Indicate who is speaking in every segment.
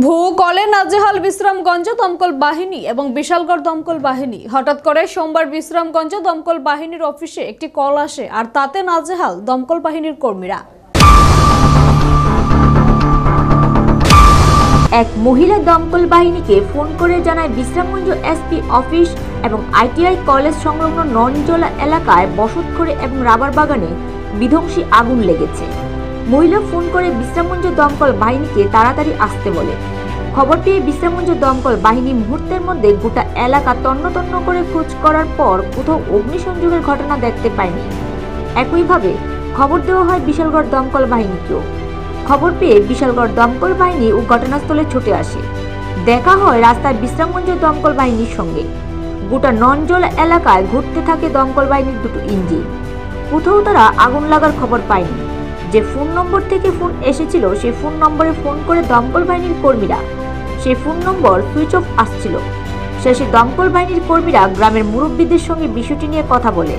Speaker 1: ভূকলে নাজেহাল বিশ্রামগঞ্জ দমকল বাহিনী এবং বিশালগড় দমকল বাহিনী। হঠাৎ করে সোমবার বিশ্রামগঞ্জ দমকল বাহিনীর অফিসে একটি কল আসে, আর তাতে নাজেহাল দমকল বাহিনীর কর্মীরা।
Speaker 2: এক মহিলা দমকল বাহিনীকে ফোন করে জানায় বিশ্রামগঞ্জ এসপি অফিস এবং আইটিআই কলেজ সংলগ্ন ননজলা এলাকায় বসতঘরে এবং রাবার বাগানে বিধ্বংসী আগুন লেগেছে। মহিলা ফোন করে বিশ্রামগঞ্জ দমকল বাহিনীকে তাড়াতাড়ি আসতে বলে। খবর পেয়ে বিশ্রামগঞ্জ দমকল বাহিনী মুহূর্তের মধ্যে গোটা এলাকা তন্ন তন্ন করে খোঁজ করার পর কোথাও অগ্নিসংযোগের ঘটনা দেখতে পায়নি। একইভাবে খবর দেওয়া হয় বিশালগড় দমকল বাহিনীকেও। খবর পেয়ে বিশালগড় দমকল বাহিনী ও ঘটনাস্থলে ছুটে আসে। দেখা হয় রাস্তায় বিশ্রামগঞ্জ দমকল বাহিনীর সঙ্গে। গোটা ননজলা এলাকায় ঘুরতে থাকে দমকল বাহিনীর দুটো ইঞ্জিন। কোথাও তারা আগুন লাগার খবর পায়নি। যে ফোন নম্বর থেকে ফোন এসেছিল সেই ফোন নম্বরে ফোন করে দমকল বাহিনীর কর্মীরা, সেই ফোন নম্বর সুইচ অফ আসছিল। শেষে দমকল বাহিনীর কর্মীরা গ্রামের মুরব্বীদের সঙ্গে বিষয়টি নিয়ে কথা বলে।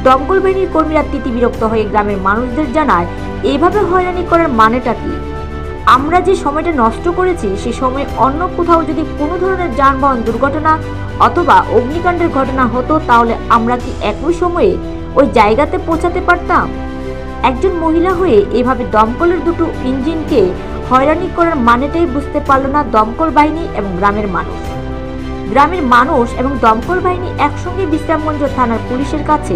Speaker 2: দমকল বাহিনীর কর্মীরা তিতিবিরক্ত হয়ে গ্রামের মানুষদের জানায়, এইভাবে হয়রানি করার মানেটা কি? আমরা যে সময়টা নষ্ট করেছি সে সময় অন্য কোথাও যদি কোনো ধরনের যানবাহন দুর্ঘটনা অথবা অগ্নিকাণ্ডের ঘটনা হতো, তাহলে আমরা কি একই সময়ে ওই জায়গাতে পৌঁছাতে পারতাম? একজন মহিলা হয়ে এভাবে দমকলের দুটো ইঞ্জিনকে হয়রানি করার মানেটাই বুঝতে পারল না দমকল বাহিনী এবং গ্রামের মানুষ। গ্রামের মানুষ এবং দমকল বাহিনী একসঙ্গে বিশ্রামগঞ্জ থানার পুলিশের কাছে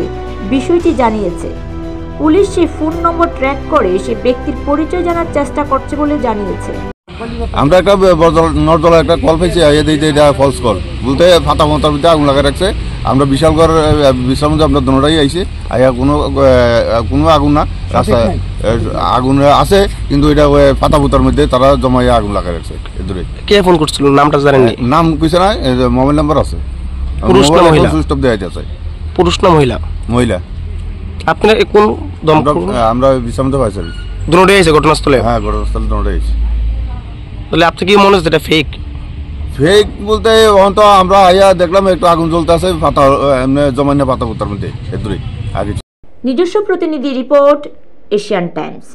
Speaker 2: বিষয়টি জানিয়েছে। পুলিশ সেই ফোন নম্বর ট্র্যাক করে সে ব্যক্তির পরিচয় জানার চেষ্টা করছে বলে জানিয়েছে।
Speaker 3: আমরা একটা নর্দলা একটা কল পেয়েছি, এটা ফলস কল বলতে ফাতা মতার ভিতরে আগুন লাগা রাখছে। আমরা বিশালগড় বিশ্রামগঞ্জ আমরা দোনোটাই আইছি, আইয়া কোনো আগুন না, রাস্তায় আগুন আছে কিন্তু এটা ফাতা ফুতার মধ্যে তারা জমাইয়া আগুন লাগা রাখছে। এদূরে
Speaker 4: কে ফোন করছিল নামটা জানেন?
Speaker 3: নাম কিছু নাই, মোবাইল নাম্বার আছে।
Speaker 4: পুরুষ না মহিলা?
Speaker 3: সুইচ অফ দেয়া যাচ্ছে।
Speaker 4: পুরুষ না মহিলা?
Speaker 3: মহিলা।
Speaker 4: আপনারা কোন দমকল? আমরা
Speaker 3: বিশ্রামগঞ্জ ফায়ার সার্ভিস।
Speaker 4: দোনোটাই আছে ঘটনাস্থলে?
Speaker 3: হ্যাঁ, ঘটনাস্থলে দোনোটাই আছে।
Speaker 4: তাহলে আপনি কি মনে হচ্ছে এটা ফেক?
Speaker 3: ফেক বলতে তো আমরা আইয়া দেখলাম একটু আগুন জ্বলতে আছে পাতা জমাইনা পাতা পুতার মধ্যে। এদূরে আগে।
Speaker 2: নিজস্ব প্রতিনিধি রিপোর্ট, এশিয়ান টাইমস।